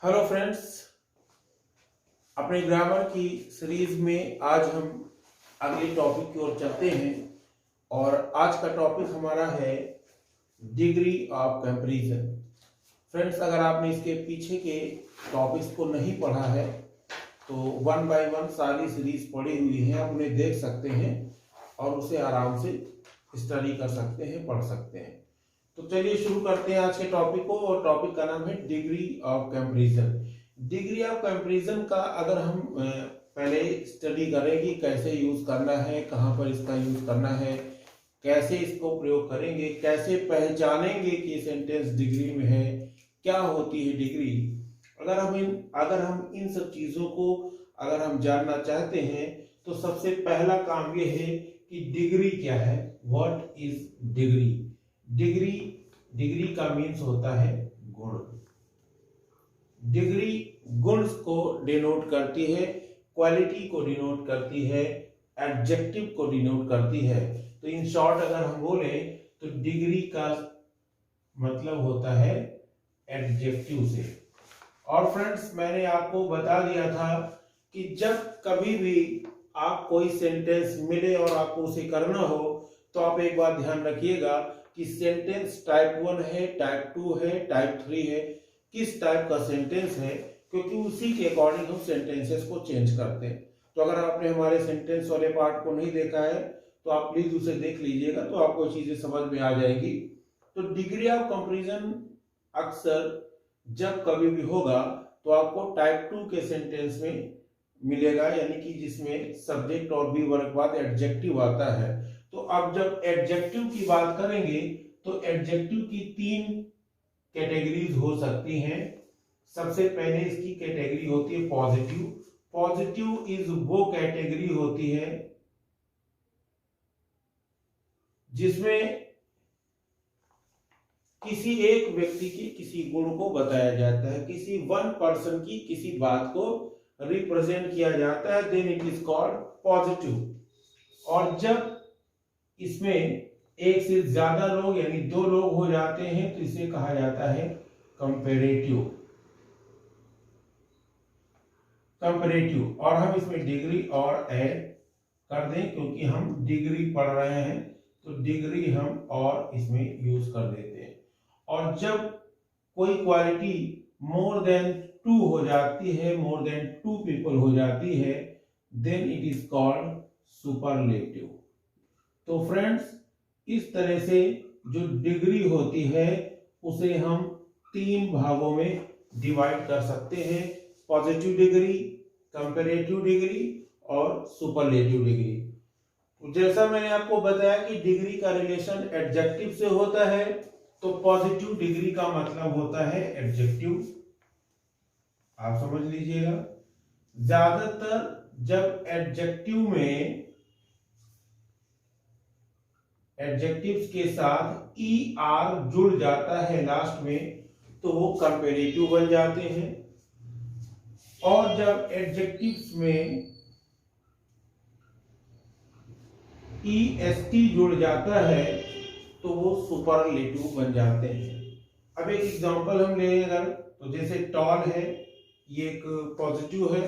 Hello friends, अपने grammar की series में आज हम अगले टॉपिक की ओर चलते हैं और आज का टॉपिक हमारा है डिग्री ऑफ कंपैरिजन। फ्रेंड्स, अगर आपने इसके पीछे के टॉपिक्स को नहीं पढ़ा है तो वन बाय वन सारी सीरीज पढ़ी हुई है, आप उन्हें देख सकते हैं और उसे आराम से स्टडी कर सकते हैं, पढ़ सकते हैं। तो चलिए शुरू करते हैं आज के टॉपिक को, और टॉपिक का नाम है degree of comparison. Degree of comparison का अगर हम पहले स्टडी करें कि कैसे यूज करना है, कहाँ पर इसका यूज करना है, कैसे इसको प्रयोग करेंगे, कैसे पहचानेंगे कि सेंटेंस डिग्री में है, क्या होती है डिग्री। अगर हम इन सब चीजों को अगर हम जानना चाहते हैं तो सबसे पहला काम यह है कि डिग्री क्या है। What is degree? डिग्री का मीन्स होता है गुण। डिग्री गुण को डिनोट करती है, क्वालिटी को डिनोट करती है, एडजेक्टिव को डिनोट करती है। तो इन शॉर्ट अगर हम बोले तो डिग्री का मतलब होता है एडजेक्टिव से। और फ्रेंड्स, मैंने आपको बता दिया था कि जब कभी भी आप कोई सेंटेंस मिले और आपको उसे करना हो तो आप एक बात ध्यान रखिएगा कि सेंटेंस टाइप 1 है, टाइप 2 है, टाइप 3 है, किस टाइप का सेंटेंस है, क्योंकि उसी के अकॉर्डिंग हम सेंटेंसेस को चेंज करते हैं। तो अगर आपने हमारे सेंटेंस वाले पार्ट को नहीं देखा है तो आप प्लीज उसे देख लीजिएगा, तो आपको चीजें समझ में आ जाएगी। तो डिग्री ऑफ कंपैरिजन अक्सर जब कभी भी होगा तो आपको टाइप 2 के सेंटेंस में मिलेगा, यानी कि जिसमें सब्जेक्ट और बी वर्ग के बाद एडजेक्टिव आता है। तो अब जब एडजेक्टिव की बात करेंगे तो एडजेक्टिव की 3 कैटेगरीज हो सकती हैं। सबसे पहले इसकी कैटेगरी होती है पॉजिटिव। पॉजिटिव इज वो कैटेगरी होती है जिसमें किसी एक व्यक्ति की किसी गुण को बताया जाता है, किसी वन पर्सन की किसी बात को रिप्रेजेंट किया जाता है, then it is called positive. और जब इसमें एक से ज्यादा लोग यानी 2 लोग हो जाते हैं तो इसे कहा जाता है कंपैरेटिव। और हम इसमें डिग्री और ऐड कर दें, क्योंकि हम डिग्री पढ़ रहे हैं तो डिग्री हम और इसमें यूज कर देते हैं। और जब कोई क्वालिटी मोर देन 2 हो जाती है, मोर देन 2 पीपल हो जाती है, then it is called superlative. तो फ्रेंड्स, इस तरह से जो डिग्री होती है उसे हम 3 भागों में डिवाइड कर सकते हैं: पॉजिटिव डिग्री, कंपैरेटिव डिग्री और सुपरलेटिव डिग्री। तो जैसा मैंने आपको बताया कि डिग्री का रिलेशन एडजेक्टिव से होता है, तो पॉजिटिव डिग्री का मतलब होता है एडजेक्टिव। आप समझ लीजिएगा, ज्यादातर जब एडजेक्टिव में एडजेक्टिव्स के साथ ER जुड़ जाता है लास्ट में तो वो कंपैरेटिव बन जाते हैं, और जब एडजेक्टिव्स में EST जुड़ जाता है तो वो सुपरलेटिव बन जाते हैं। अब एक एग्जांपल हम लेंगे अगर, तो जैसे टॉल है, ये एक पॉजिटिव है।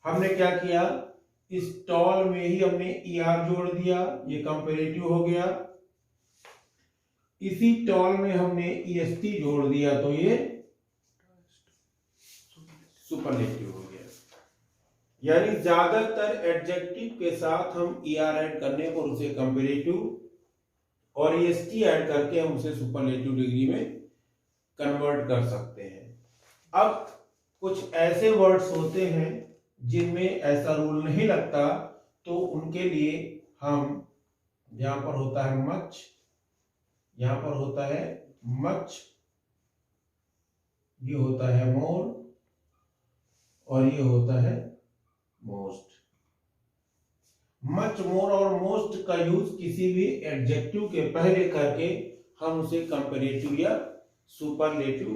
हमने क्या किया, इस टॉल में ही हमने ER जोड़ दिया, ये कंपैरेटिव हो गया। इसी टॉल में हमने EST जोड़ दिया तो ये सुपरलेटिव हो गया। यानी ज्यादातर एडजेक्टिव के साथ हम ER ऐड करने पर उसे कंपैरेटिव और EST ऐड करके हम उसे सुपरलेटिव डिग्री में कन्वर्ट कर सकते हैं। अब कुछ ऐसे वर्ड्स होते हैं जिनमें ऐसा रूल नहीं लगता, तो उनके लिए हम, यहां पर होता है मच, यहां पर होता है मच, ये होता है मोर और ये होता है मोस्ट। मच, मोर और मोस्ट का यूज किसी भी एडजेक्टिव के पहले करके हम उसे कंपैरेटिव या सुपरलेटिव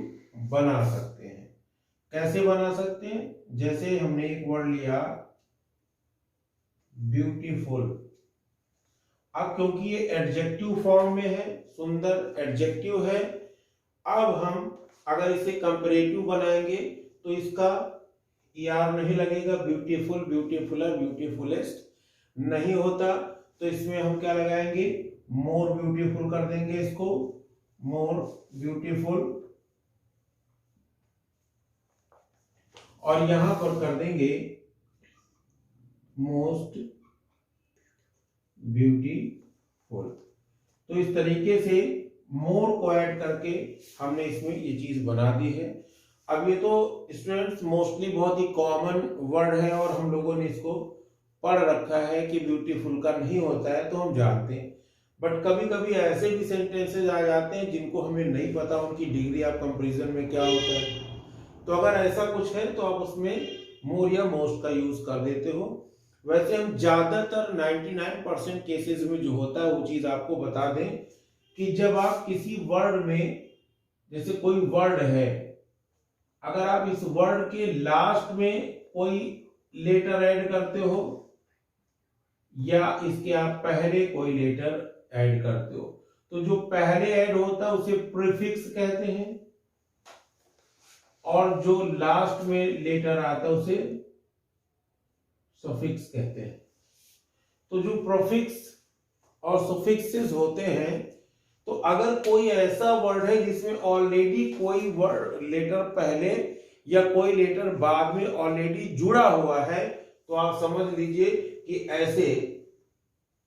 बना सकते हैं। कैसे बना सकते हैं? जैसे हमने एक वर्ड लिया ब्यूटीफुल। अब क्योंकि ये एडजेक्टिव फॉर्म में है, सुंदर एडजेक्टिव है, अब हम अगर इसे कंपैरेटिव बनाएंगे तो इसका ER नहीं लगेगा, ब्यूटीफुल, ब्यूटीफुलर, ब्यूटीफुलेस्ट नहीं होता, तो इसमें हम क्या लगाएंगे, मोर ब्यूटीफुल कर देंगे इसको, मोर ब्यूटीफुल, और यहां पर कर देंगे मोस्ट ब्यूटीफुल। तो इस तरीके से मोर को ऐड करके हमने इसमें ये चीज बना दी है। अब ये तो स्टूडेंट्स मोस्टली बहुत ही कॉमन वर्ड है और हम लोगों ने इसको पढ़ रखा है कि ब्यूटीफुल का नहीं होता है, तो हम जानते हैं। बट कभी कभी ऐसे भी सेंटेंसेस आ जाते हैं जिनको हमें नहीं पता उनकी डिग्री ऑफ कंपैरिजन में क्या होता है। तो अगर ऐसा कुछ है तो आप उसमें मोर या मोस्ट का यूज कर देते हो। वैसे हम ज्यादातर 99% केसेस में जो होता है वो चीज आपको बता दें कि जब आप किसी वर्ड में, जैसे कोई वर्ड है, अगर आप इस वर्ड के लास्ट में कोई लेटर ऐड करते हो या इसके आप पहले कोई लेटर ऐड करते हो, तो जो पहले ऐड होता है उसे प्रीफिक्स कहते हैं और जो लास्ट में लेटर आता है उसे सफिक्स कहते हैं। तो जो प्रीफिक्स और सफिक्सेस होते हैं, तो अगर कोई ऐसा वर्ड है जिसमें ऑलरेडी कोई वर्ड लेटर पहले या कोई लेटर बाद में ऑलरेडी जुड़ा हुआ है, तो आप समझ लीजिए कि ऐसे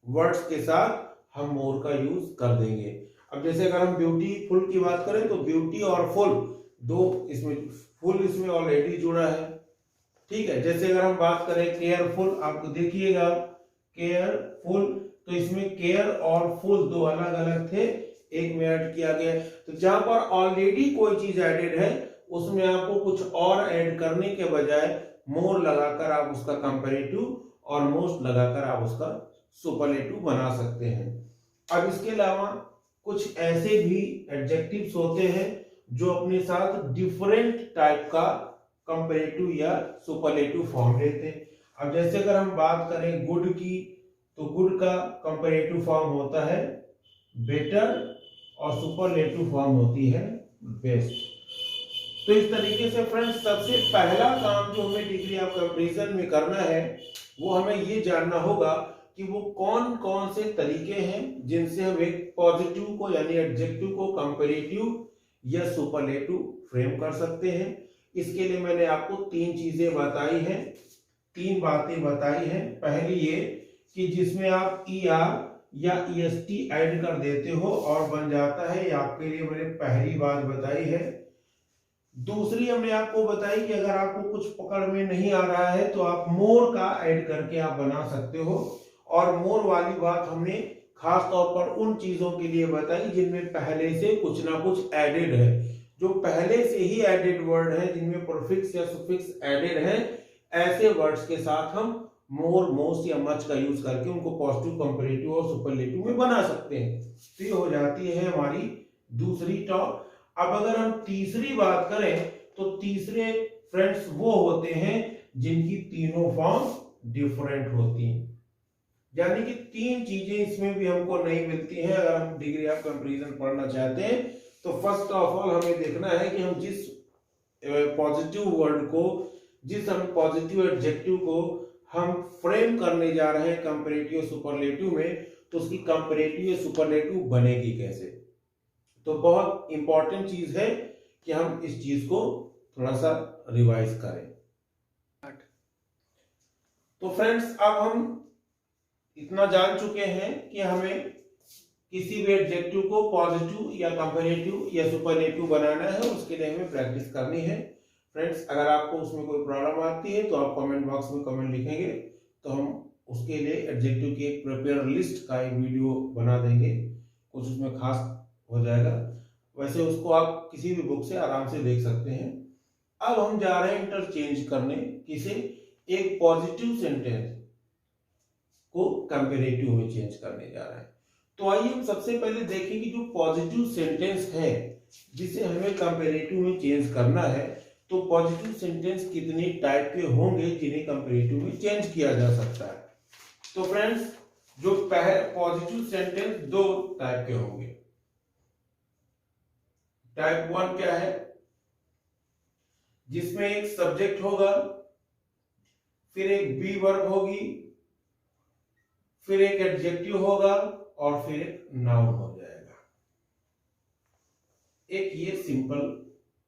वर्ड्स के साथ हम मोर का यूज कर देंगे। अब जैसे अगर हम ब्यूटीफुल की बात करें तो ब्यूटी और फुल दो, इसमें फुल इसमें ऑलरेडी जुड़ा है, ठीक है। जैसे अगर हम बात करें केयरफुल, आप देखिएगा केयरफुल, तो इसमें केयर और फुल दो अलग अलग थे, एक में ऐड किया गया। तो जहां पर ऑलरेडी कोई चीज एडेड है उसमें आपको कुछ और ऐड करने के बजाय मोर लगाकर आप उसका कंपैरेटिव और मोस्ट लगाकर आप उसका सुपरलेटिव बना सकते हैं। अब इसके अलावा कुछ ऐसे भी एडजेक्टिव्स होते हैं जो अपने साथ डिफरेंट टाइप का कंपैरेटिव या सुपरलेटिव फॉर्म लेते हैं। अब जैसे अगर हम बात करें गुड की, तो गुड का कंपैरेटिव फॉर्म होता है बेटर और सुपरलेटिव फॉर्म होती है बेस्ट। तो इस तरीके से फ्रेंड्स सबसे पहला काम जो हमें डिग्री ऑफ कंपैरिजन में करना है वो हमें ये जानना होगा कि वो कौन कौन से तरीके हैं जिनसे हम एक पॉजिटिव को यानी एडजेक्टिव को कंपैरेटिव या सुपरलेटिव फ्रेम कर सकते हैं। इसके लिए मैंने आपको तीन चीजें बताई हैं, तीन बातें बताई हैं। पहली ये कि जिसमें आप ER या EST ऐड कर देते हो और बन जाता है, ये आपके लिए मैंने पहली बात बताई है। दूसरी हमने आपको बताई कि अगर आपको कुछ पकड़ में नहीं आ रहा है तो आप मोर का ऐड करके आप बना सकते हो। और मोर वाली बात हमने खास तौर पर उन चीजों के लिए बताई जिनमें पहले से कुछ ना कुछ एडेड है, जो पहले से ही एडेड वर्ड है, जिनमें प्रीफिक्स या सफिक्स एडेड है, ऐसे वर्ड्स के साथ हम मोर, मोस्ट या मच का यूज करके उनको पॉजिटिव, कंपैरेटिव और सुपरलेटिव में बना सकते हैं। तो ये हो जाती है हमारी दूसरी टॉप। अब अगर हम तीसरी बात करें तो तीसरे फ्रेंड्स वो होते हैं जिनकी तीनों फॉर्म डिफरेंट होती हैं, यानी कि तीन चीजें इसमें भी हमको नहीं मिलती हैं। अगर हम डिग्री ऑफ कंपैरिजन पढ़ना चाहते हैं तो फर्स्ट ऑफ ऑल हमें देखना है कि हम जिस पॉजिटिव वर्ड को, जिस हम पॉजिटिव एडजेक्टिव को हम फ्रेम करने जा रहे हैं कंपैरेटिव सुपरलेटिव में, तो उसकी कंपैरेटिव या सुपरलेटिव बनेगी कैसे। तो बहुत इंपॉर्टेंट चीज है कि हम इस चीज को थोड़ा सा रिवाइज करें। तो फ्रेंड्स अब हम इतना जान चुके हैं कि हमें किसी भी एडजेक्टिव को पॉजिटिव या कंपैरेटिव या सुपरलेटिव बनाना है, उसके लिए हमें प्रैक्टिस करनी है। फ्रेंड्स अगर आपको उसमें कोई प्रॉब्लम आती है तो आप कमेंट बॉक्स में कमेंट लिखेंगे, तो हम उसके लिए एडजेक्टिव की एक प्रिपेयर लिस्ट का एक वीडियो बना देंगे, कुछ उसमें खास हो जाएगा। वैसे उसको आप किसी भी बुक से आराम से देख सकते हैं। अब हम जा रहे हैं इंटरचेंज करने, किसे, एक पॉजिटिव सेंटेंस को कंपैरेटिव में चेंज करने जा रहे हैं। तो आइए हम सबसे पहले देखें कि जो पॉजिटिव सेंटेंस है जिसे हमें कंपैरेटिव में चेंज करना है, तो पॉजिटिव सेंटेंस कितने टाइप के होंगे जिन्हें कंपैरेटिव में चेंज किया जा सकता है। तो फ्रेंड्स जो पॉजिटिव सेंटेंस दो टाइप के होंगे। टाइप 1 क्या है, जिसमें एक सब्जेक्ट होगा, फिर एक बी वर्ब होगी, फिर एक एडजेक्टिव होगा और फिर एक नाउन हो जाएगा। एक ये सिंपल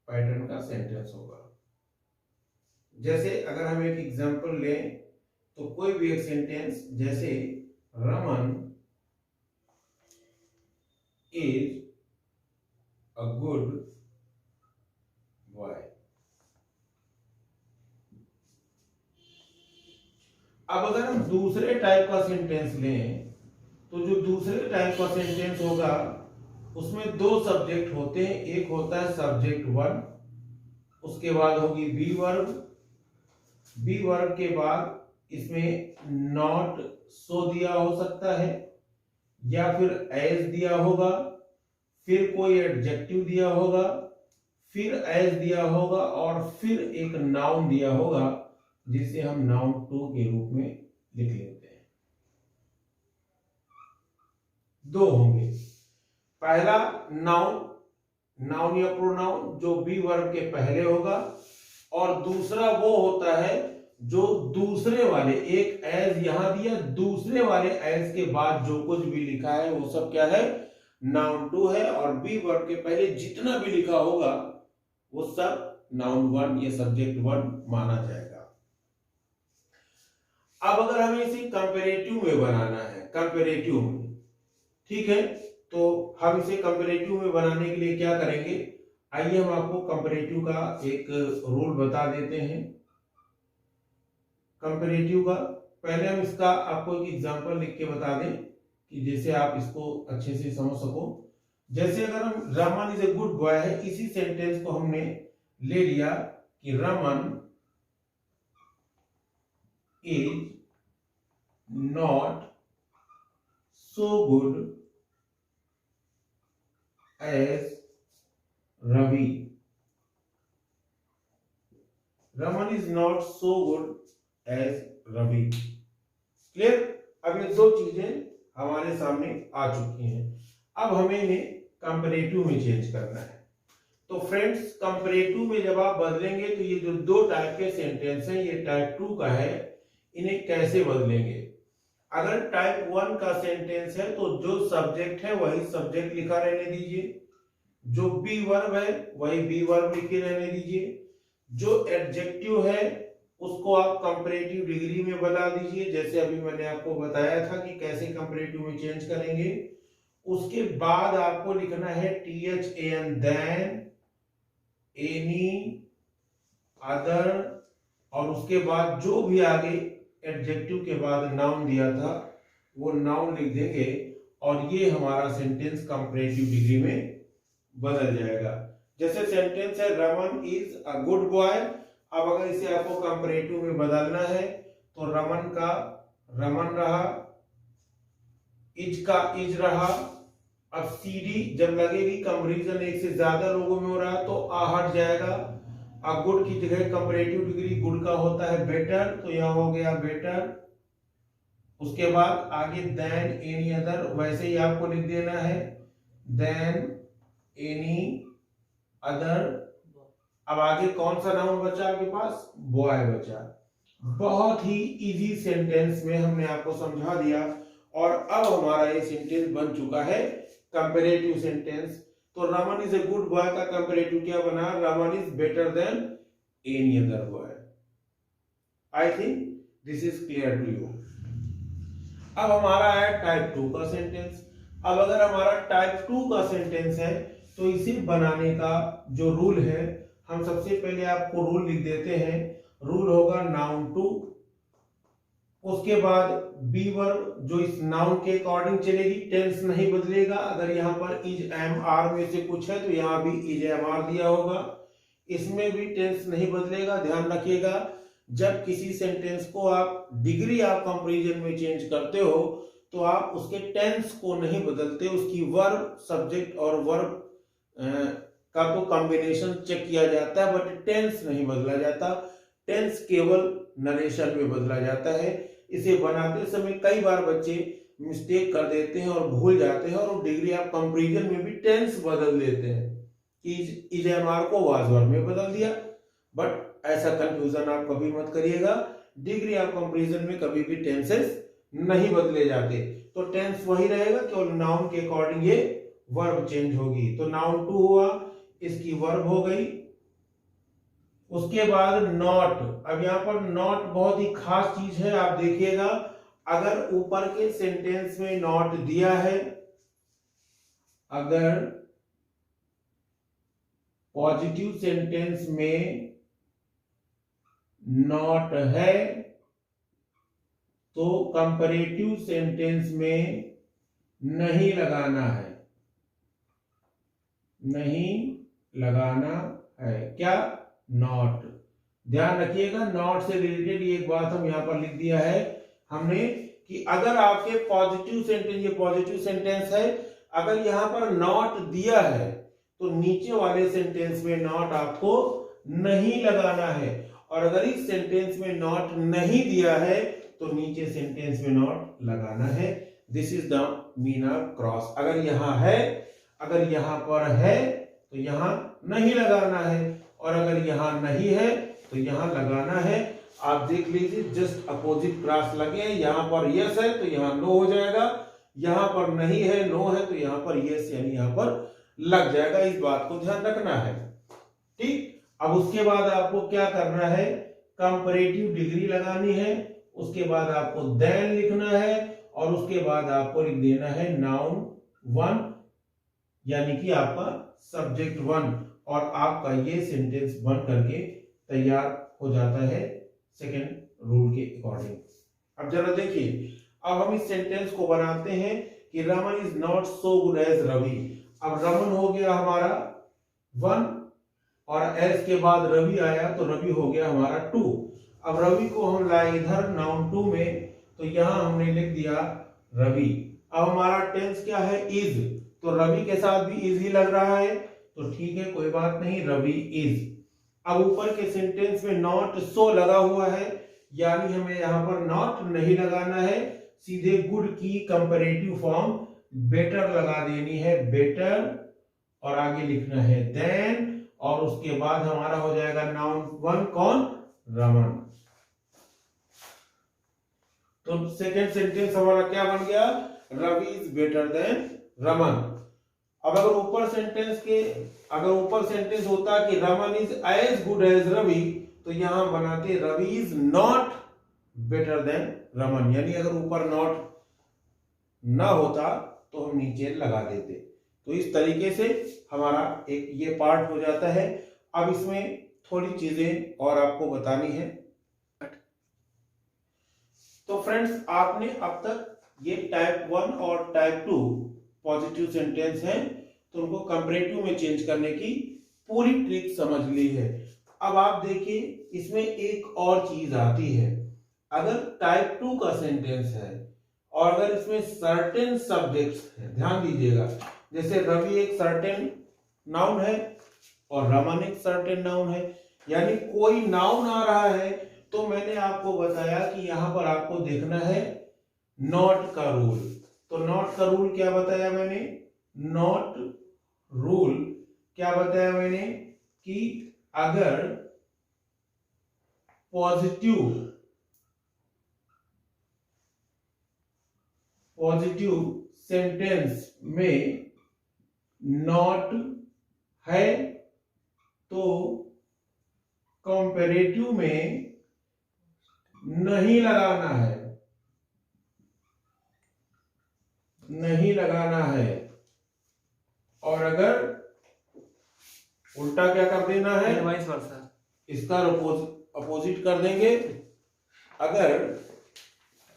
पैटर्न का सेंटेंस होगा। जैसे अगर हम एक एग्जांपल लें तो कोई भी एक सेंटेंस, जैसे Raman is a good boy. अब अगर हम दूसरे टाइप का सेंटेंस लें तो जो दूसरे टाइप का सेंटेंस होगा उसमें दो सब्जेक्ट होते हैं। एक होता है सब्जेक्ट वन, उसके बाद होगी बी वर्ब, बी वर्ब के बाद इसमें नॉट सो दिया हो सकता है या फिर एज दिया होगा, फिर कोई एडजेक्टिव दिया होगा, फिर एज दिया होगा और फिर एक नाउन दिया होगा जिसे हम नाउन टू के रूप में लिख लेते हैं। दो होंगे, पहला नाउन, नाउन या प्रोनाउन जो बी वर्ब के पहले होगा, और दूसरा वो होता है जो दूसरे वाले, एक एज यहां दिया, दूसरे वाले एज के बाद जो कुछ भी लिखा है वो सब क्या है, नाउन टू है, और बी वर्ब के पहले जितना भी लिखा होगा वो सब नाउन वन या सब्जेक्ट वन माना जाएगा। अब अगर हमें इसे कंपैरेटिव में बनाना है, कंपैरेटिव में, ठीक है, तो हम इसे कंपैरेटिव में बनाने के लिए क्या करेंगे, आइए हम आपको कंपैरेटिव का एक रूल बता देते हैं। कंपैरेटिव का पहले हम इसका आपको एक एग्जांपल लिख के बता दें कि जैसे आप इसको अच्छे से समझ सको। जैसे अगर हम Raman is a good boy है, इसी सेंटेंस को हमने ले लिया कि Raman is not so good as Ravi. Raman is not so good as Ravi. Clear? अब ये दो चीजें हमारे सामने आ चुकी हैं। अब हमें इन्हें कंपैरेटिव में चेंज करना है। तो फ्रेंड्स, कंपैरेटिव में जब आप बदलेंगे तो ये जो दो टाइप के सेंटेंस हैं, ये टाइप टू का है, इन्हें कैसे बदलेंगे। अगर टाइप वन का सेंटेंस है तो जो सब्जेक्ट है वही सब्जेक्ट लिखा रहने दीजिए, जो बी वर्ब है वही बी वर्ब लिखे रहने दीजिए, जो एडजेक्टिव है उसको आप कंपैरेटिव डिग्री में बदल दीजिए, जैसे अभी मैंने आपको बताया था कि कैसे कंपैरेटिव में चेंज करेंगे। उसके बाद आपको लिखना है THAN, देन, एनी, अदर, और उसके बाद जो भी आगे एडजेक्टिव के बाद नाउन दिया था वो नाउन लिख देंगे और ये हमारा सेंटेंस कंपैरेटिव डिग्री में बदल जाएगा। जैसे सेंटेंस है Raman is a good boy, अब अगर इसे आपको कंपैरेटिव में बदलना है तो रमन का रमन रहा, इज का इज रहा। अब CD जब लगेगी कंपैरिजन एक से ज्यादा लोगों में हो रहा है तो आ हट जाएगा। अब गुड की जगह कंपैरेटिव डिग्री गुड का होता है बेटर, तो यहां हो गया बेटर। उसके बाद आगे देन, एनी, अदर, वैसे ही आपको लिख देना है देन, एनी, अदर। अब आगे कौन सा नाउन बचा आपके पास, बॉय बचा। बहुत ही इजी सेंटेंस में हमने आपको समझा दिया और अब हमारा ये सेंटेंस बन चुका है कंपैरेटिव सेंटेंस। तो Raman is a good boy का कंपैरेटिव क्या बना, Raman is better than any other boy. I think this is clear to you. अब हमारा है टाइप टू का सेंटेंस। अब अगर हमारा टाइप टू का सेंटेंस है तो इसे बनाने का जो रूल है, हम सबसे पहले आपको रूल लिख देते हैं। रूल होगा नाउन टू, उसके बाद बी वर्ब जो इस नाउन के अकॉर्डिंग चलेगी, टेंस नहीं बदलेगा। अगर यहाँ पर इज एम आर में से कुछ है तो यहाँ भी इज एम आर दिया होगा, इसमें भी टेंस नहीं बदलेगा। ध्यान रखिएगा, जब किसी सेंटेंस को आप डिग्री आप कंपैरिजन में चेंज करते हो तो आप उसके टेंस को नहीं बदलते, उसकी वर्ब, सब्जेक्ट और वर्ब का तो कॉम्बिनेशन चेक किया जाता है, बट टेंस नहीं बदला जाता। टेंस केवल नरेशन में बदला जाता है। इसे बनाते समय कई बार बच्चे मिस्टेक कर देते हैं और भूल जाते हैं और डिग्री आप कंपैरिजन में भी टेंस बदल देते हैं। इज एम आर को वाज वर्ब में बदल दिया, बट ऐसा कंफ्यूजन आप कभी मत करिएगा। डिग्री ऑफ कंपैरिजन में कभी भी टेंसेस नहीं बदले जाते, तो टेंस वही रहेगा, केवल नाउन के अकॉर्डिंग ये वर्ब चेंज होगी। तो नाउन टू हुआ, इसकी वर्ब हो गई। उसके बाद नॉट। अब यहां पर नॉट बहुत ही खास चीज है, आप देखिएगा अगर ऊपर के सेंटेंस में नॉट दिया है, अगर पॉजिटिव सेंटेंस में नॉट है तो कंपैरेटिव सेंटेंस में नहीं लगाना है, नहीं लगाना है क्या, नॉट। ध्यान रखिएगा, नॉट से रिलेटेड एक बात हम यहां पर लिख दिया है हमने कि अगर आपके पॉजिटिव सेंटेंस, ये पॉजिटिव सेंटेंस है, अगर यहां पर नॉट दिया है तो नीचे वाले सेंटेंस में नॉट आपको नहीं लगाना है, और अगर इस सेंटेंस में नॉट नहीं दिया है तो नीचे सेंटेंस में नॉट लगाना है। This is the mean of cross. अगर यहां है, अगर यहां पर है तो यहां नहीं लगाना है, और अगर यहां नहीं है तो यहां लगाना है। आप देख लीजिए, जस्ट अपोजिट क्रॉस लगे, यहां पर यस है तो यहां नो हो जाएगा, यहां पर नहीं है, नो है, तो यहां पर यस यानी यहां पर लग जाएगा। इस बात को ध्यान रखना है, ठीक। अब उसके बाद आपको क्या करना है, कंपैरेटिव डिग्री लगानी है, उसके बाद आपको देन लिखना है, और उसके बाद आपको लिख देना है नाउन वन, यानी कि आपका सब्जेक्ट वन, और आपका ये सेंटेंस बन करके तैयार हो जाता है सेकंड रूल के अकॉर्डिंग। अब जरा देखिए, अब हम इस सेंटेंस को बनाते हैं कि Raman is not so good as Ravi. अब रमन हो गया हमारा वन, और एस के बाद रवि आया तो रवि हो गया हमारा टू। अब रवि को हम लाए इधर नाउन टू में, तो यहां हमने लिख दिया रवि। अब हमारा टेंस क्या है, इज, तो रवि के साथ भी इज ही लग रहा है, तो ठीक है, कोई बात नहीं, रवि इज। अब ऊपर के सेंटेंस में नॉट सो लगा हुआ है, यानी हमें यहां पर नॉट नहीं लगाना है, सीधे गुड की कंपैरेटिव फॉर्म बेटर लगा देनी है, बेटर, और आगे लिखना है देन, और उसके बाद हमारा हो जाएगा नाउन वन कौन, रमन। तो सेकेंड सेंटेंस हमारा क्या बन गया, Ravi is better than Raman. अब अगर ऊपर सेंटेंस होता कि Raman is as good as Ravi, तो यहां बनाते Ravi is not better than Raman, यानी अगर ऊपर नॉट ना होता तो हम नीचे लगा देते। तो इस तरीके से हमारा एक ये पार्ट हो जाता है। अब इसमें थोड़ी चीजें और आपको बतानी है। तो फ्रेंड्स, आपने अब तक ये टाइप 1 और टाइप 2 पॉजिटिव सेंटेंस हैं, तो उनको कंपैरेटिव में चेंज करने की पूरी ट्रिक समझ ली है। अब आप देखिए, इसमें एक और चीज आती है, अगर टाइप 2 का सेंटेंस है और अगर इसमें सर्टेन सब्जेक्ट्स है, ध्यान दीजिएगा, जैसे रवि एक सर्टेन नाउन है और रमन एक सर्टेन नाउन है, यानी कोई नाउन आ रहा है, तो मैंने आपको बताया कि यहां पर आपको देखना है नॉट का रूल। तो नॉट का रूल क्या बताया मैंने, नॉट रूल क्या बताया मैंने कि अगर पॉजिटिव सेंटेंस में नॉट है तो कंपैरेटिव में नहीं लगाना है, नहीं लगाना है, और अगर उल्टा क्या कर देना है, इसका अपोजिट कर देंगे।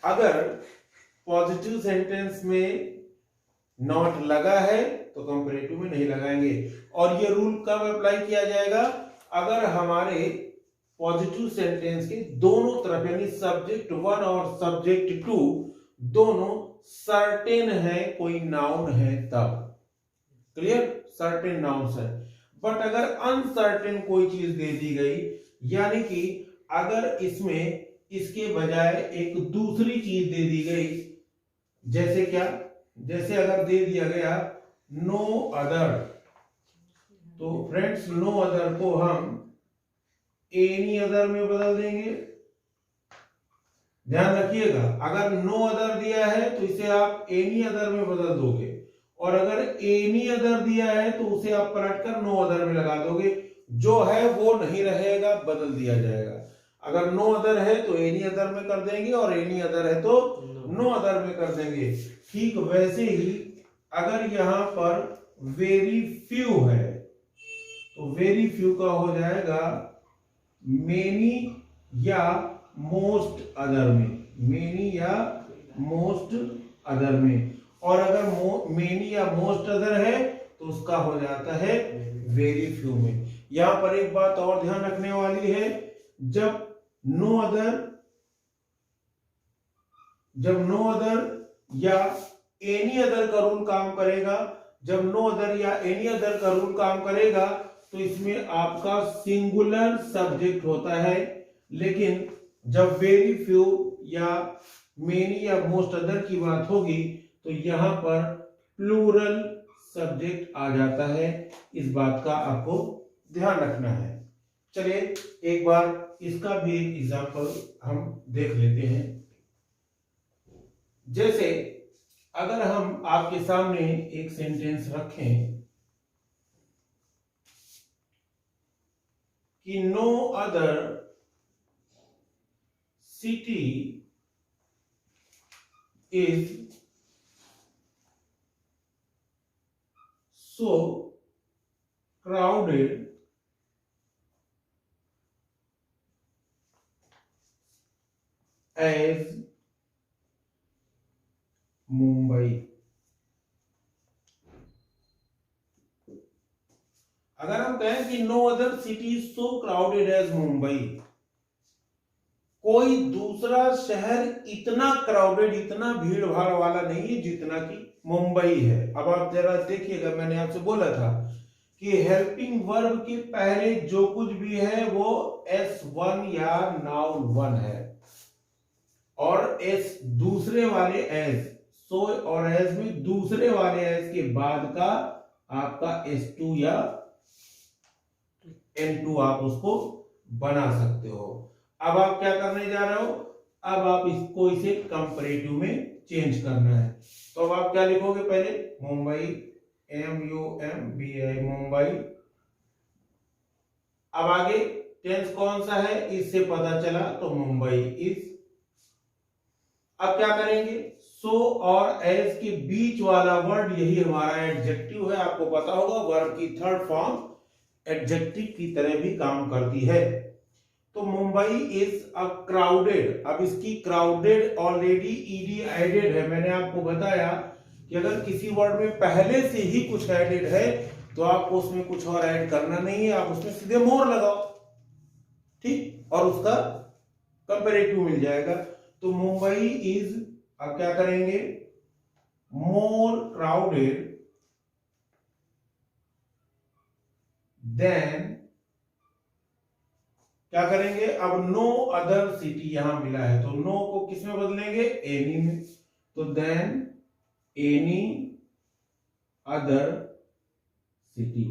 अगर पॉजिटिव सेंटेंस में नॉट लगा है तो कंपैरेटिव में नहीं लगाएंगे। और ये रूल कब अप्लाई किया जाएगा, अगर हमारे पॉजिटिव सेंटेंस के दोनों तरफ यानी सब्जेक्ट 1 और सब्जेक्ट 2 दोनों सर्टेन है, कोई नाउन है तब। क्लियर, सर्टेन नाउन्स है। बट अगर अनसर्टेन कोई चीज दे दी गई, यानी कि अगर इसमें इसके बजाय एक दूसरी चीज दे दी गई, जैसे क्या, जैसे अगर दे दिया गया नो अदर, तो फ्रेंड्स नो अदर को हम एनी अदर में बदल देंगे। ध्यान रखिएगा, अगर नो अदर दिया है तो इसे आप एनी अदर में बदल दोगे, और अगर एनी अदर दिया है तो उसे आप पलटकर नो अदर में लगा दोगे। जो है वो नहीं रहेगा, बदल दिया जाएगा। अगर नो अदर है तो एनी अदर में कर देंगे, और एनी अदर है तो नो अदर में कर देंगे। ठीक वैसे ही अगर यहां पर वेरी फ्यू है तो वेरी फ्यू का हो जाएगा मेनी या मोस्ट अदर में, मेनी या मोस्ट अदर में। और अगर मेनी या मोस्ट अदर है तो उसका हो जाता है वेरी फ्यू में। यहां पर एक बात और ध्यान रखने वाली है, जब नो अदर या एनी अदर का रूल काम करेगा, जब नो अदर या एनी अदर का रूल काम करेगा तो इसमें आपका सिंगुलर सब्जेक्ट होता है। लेकिन जब वेरी फ्यू या मेनी या मोस्ट अदर की बात होगी तो यहां पर प्लूरल सब्जेक्ट आ जाता है। इस बात का आपको ध्यान रखना है। चलिए एक बार इसका भी एक एग्जांपल हम देख लेते हैं। जैसे अगर हम आपके सामने एक सेंटेंस रखें कि no other city is so crowded as Mumbai. अगर हम कहें कि no other city so crowded as Mumbai, कोई दूसरा शहर इतना क्राउडेड, इतना भीड़ भाड़ वाला नहीं है जितना कि मुंबई है। अब आप जरा देखिएगा, मैंने आपसे बोला था कि हेल्पिंग वर्ब के पहले जो कुछ भी है वो S1 या नाउन 1 है, और एस दूसरे वाले एस, सो और एस में दूसरे वाले एस के बाद का आपका S2 या N2 आप उसको बना सकते हो। अब आप क्या करने जा रहे हो, अब आप इसको इसे कंपैरेटिव में चेंज करना है। तो अब आप क्या लिखोगे, पहले मुंबई, MUMBI मुंबई। अब आगे टेंस कौन सा है इससे पता चला, तो मुंबई इज। अब क्या करेंगे, सो और एज के बीच वाला वर्ड यही हमारा एडजेक्टिव है। आपको पता होगा वर्ब की थर्ड फॉर्म एडजेक्टिव की तरह भी काम करती है। तो मुंबई इज अ क्राउडेड। अब इसकी क्राउडेड ऑलरेडी ईडी एडेड है। मैंने आपको बताया कि अगर किसी वर्ड में पहले से ही कुछ एडेड है तो आपको उसमें कुछ और ऐड करना नहीं है, आप उसमें सीधे मोर लगाओ, ठीक, और उसका कंपैरेटिव मिल जाएगा। तो मुंबई इज, अब क्या करेंगे, मोर क्राउडेड देन, क्या करेंगे, अब नो अदर सिटी यहां मिला है तो नो को किस में बदलेंगे, एनी में। तो देन एनी अदर सिटी,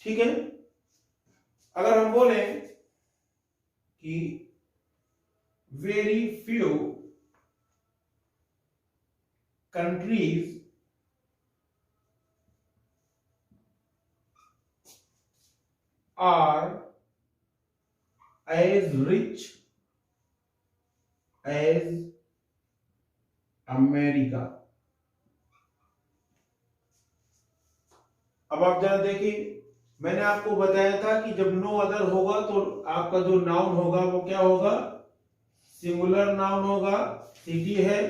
ठीक है। अगर हम बोले कि very few countries are as rich as America। अब आप जरा देखिए, मैंने आपको बताया था कि जब नो अदर होगा तो आपका जो नाउन होगा वो क्या होगा, सिंगुलर नाउन होगा, सिटी है।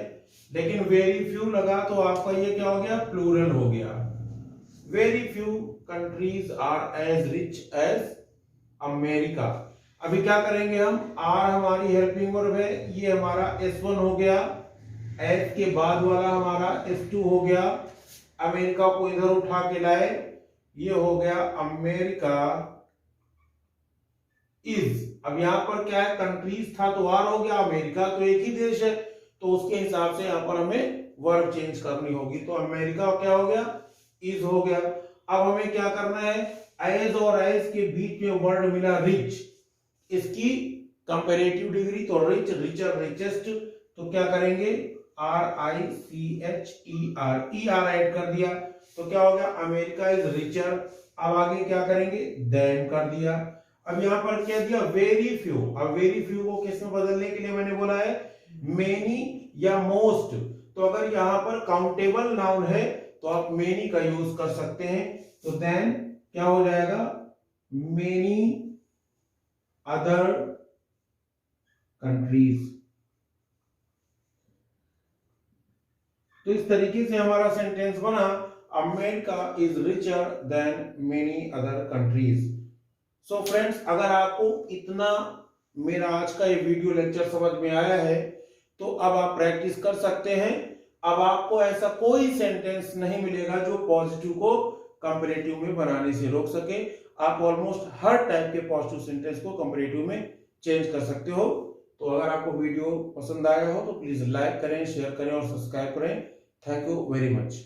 लेकिन वेरी फ्यू लगा तो आपका ये क्या हो गया, प्लूरल हो गया। Very few countries are as rich as America. अभी क्या करेंगे हम, आर हमारी हेल्पिंग वर्ब है, ये हमारा S1 हो गया, एस के बाद वाला हमारा S2 हो गया, अमेरिका को इधर उठा के लाए, ये हो गया अमेरिका इज। अब यहां पर क्या है, कंट्रीज था तो आर हो गया, अमेरिका तो एक ही देश है तो उसके हिसाब से यहां पर हमें वर्ब चेंज करनी होगी। तो अमेरिका क्या हो गया, इज हो गया। अब हमें क्या करना है, एज और एज के बीच में वर्ड मिला रिच, इसकी कंपैरेटिव डिग्री तो रिच, रिचर, रिचेस्ट, तो क्या करेंगे RICHER ऐड कर दिया तो क्या हो गया अमेरिका इज रिचर। अब आगे क्या करेंगे देन कर दिया। अब यहां पर क्या दिया वेरी फ्यू। अब वेरी फ्यू को किस में बदलने के लिए मैंने बोला है मेनी या मोस्ट। तो अगर यहां पर काउंटेबल नाउन है तो आप मेनी का यूज कर सकते हैं। तो देन क्या हो जाएगा मेनी अदर कंट्रीज। तो इस तरीके से हमारा सेंटेंस बना America is richer than many other countries. So friends, अगर आपको इतना मेरा आज का ये वीडियो लेक्चर समझ में आया है तो अब आप प्रैक्टिस कर सकते हैं। अब आपको ऐसा कोई सेंटेंस नहीं मिलेगा जो पॉजिटिव को कंपैरेटिव में बनाने से रोक सके। आप ऑलमोस्ट हर टाइप के पॉजिटिव सेंटेंस को कंपैरेटिव में चेंज कर सकते हो। तो अगर आपको वीडियो पसंद आया हो तो प्लीज लाइक करें, शेयर करें और सब्सक्राइब करें। Thank you very much.